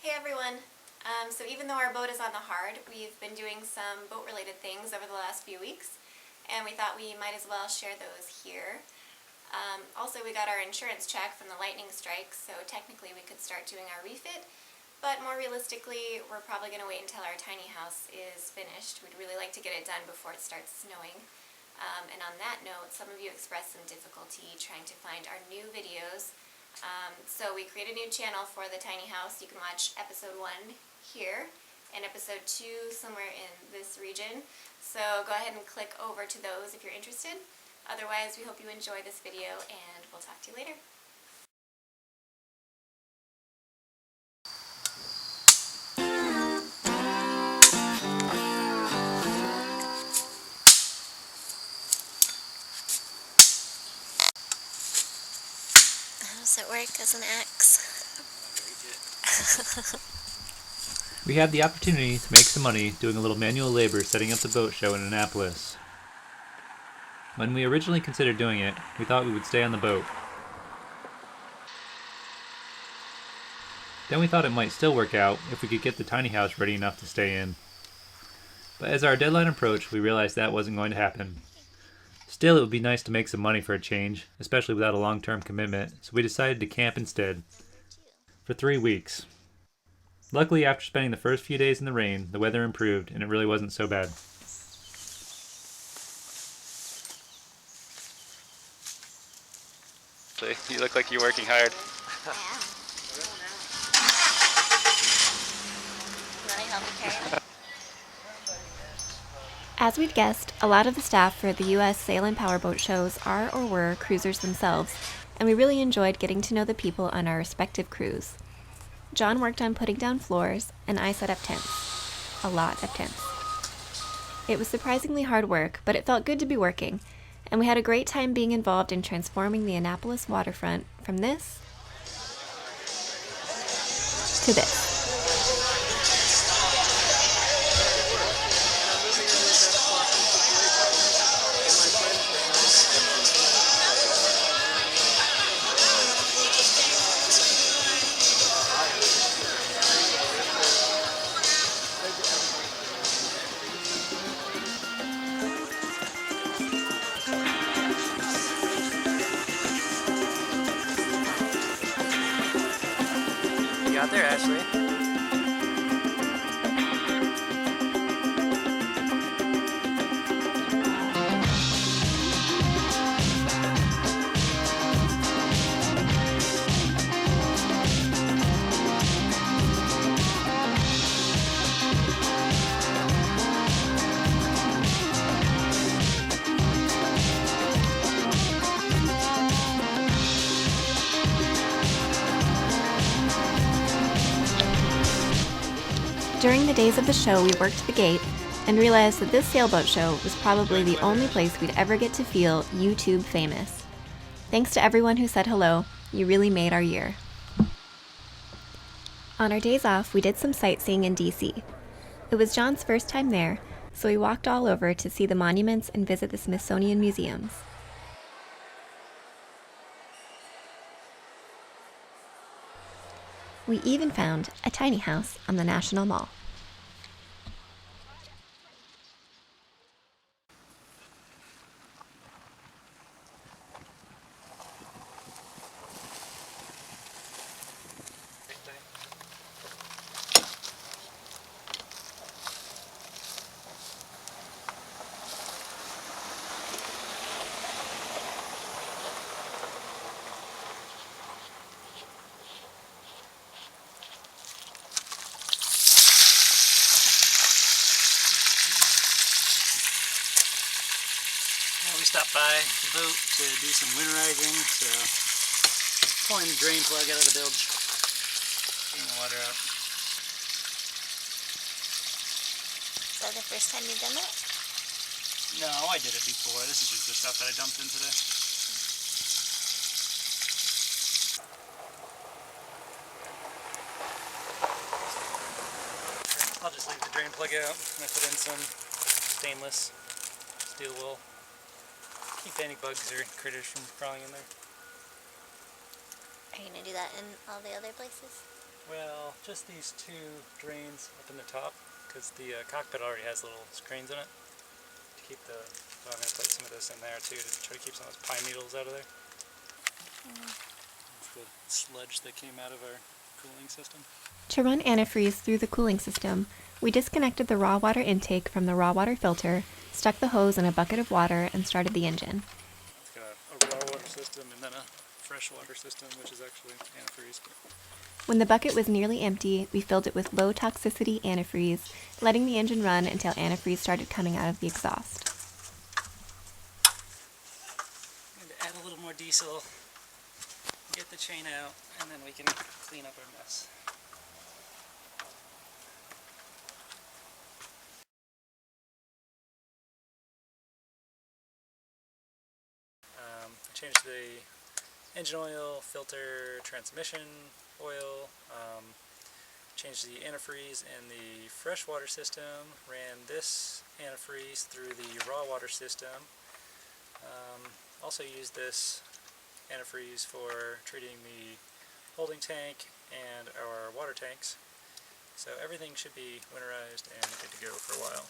Hey everyone! So even though our boat is on the hard, we've been doing some boat-related things over the last few weeks, and we thought we might as well share those here. Also, we got our insurance check from the lightning strike, so technically we could start doing our refit, but more realistically, we're probably going to wait until our tiny house is finished. We'd really like to get it done before it starts snowing. And on that note, some of you expressed some difficulty trying to find our new videos. So we created a new channel for the tiny house. You can watch episode 1 here and episode 2 somewhere in this region. So go ahead and click over to those if you're interested. Otherwise, we hope you enjoy this video and we'll talk to you later. How does it work as an axe? We had the opportunity to make some money doing a little manual labor setting up the boat show in Annapolis. When we originally considered doing it, we thought we would stay on the boat. Then we thought it might still work out if we could get the tiny house ready enough to stay in. But as our deadline approached, we realized that wasn't going to happen. Still, it would be nice to make some money for a change, especially without a long-term commitment, so we decided to camp instead. For 3 weeks. Luckily, after spending the first few days in the rain, the weather improved and it really wasn't so bad. You look like you're working hard. You want to help me carry it? As we'd guessed, a lot of the staff for the U.S. sail and powerboat shows are or were cruisers themselves, and we really enjoyed getting to know the people on our respective crews. John worked on putting down floors, and I set up tents. A lot of tents. It was surprisingly hard work, but it felt good to be working, and we had a great time being involved in transforming the Annapolis waterfront from this to this. You got there, Ashley. During the days of the show, we worked the gate and realized that this sailboat show was probably the only place we'd ever get to feel YouTube famous. Thanks to everyone who said hello, you really made our year. On our days off, we did some sightseeing in DC. It was John's first time there, so we walked all over to see the monuments and visit the Smithsonian museums. We even found a tiny house on the National Mall. We stopped by the boat to do some winterizing, so pulling the drain plug out of the bilge, getting the water out. Is that the first time you've done that? No, I did it before. This is just the stuff that I dumped in today. I'll just leave the drain plug out and I put in some stainless steel wool. Keep any bugs or critters from crawling in there. Are you going to do that in all the other places? Well, just these two drains up in the top, because the cockpit already has little screens in it to keep the. So I'm going to put some of this in there too to try to keep some of those pine needles out of there. That's the sludge that came out of our cooling system. To run antifreeze through the cooling system, we disconnected the raw water intake from the raw water filter, stuck the hose in a bucket of water, and started the engine. It's got a raw water system and then a fresh water system, which is actually antifreeze. When the bucket was nearly empty, we filled it with low toxicity antifreeze, letting the engine run until antifreeze started coming out of the exhaust. I'm going to add a little more diesel, get the chain out, and then we can clean up our mess. I changed the engine oil, filter, transmission oil, changed the antifreeze in the freshwater system, ran this antifreeze through the raw water system. Also used this antifreeze for treating the holding tank and our water tanks. So everything should be winterized and good to go for a while.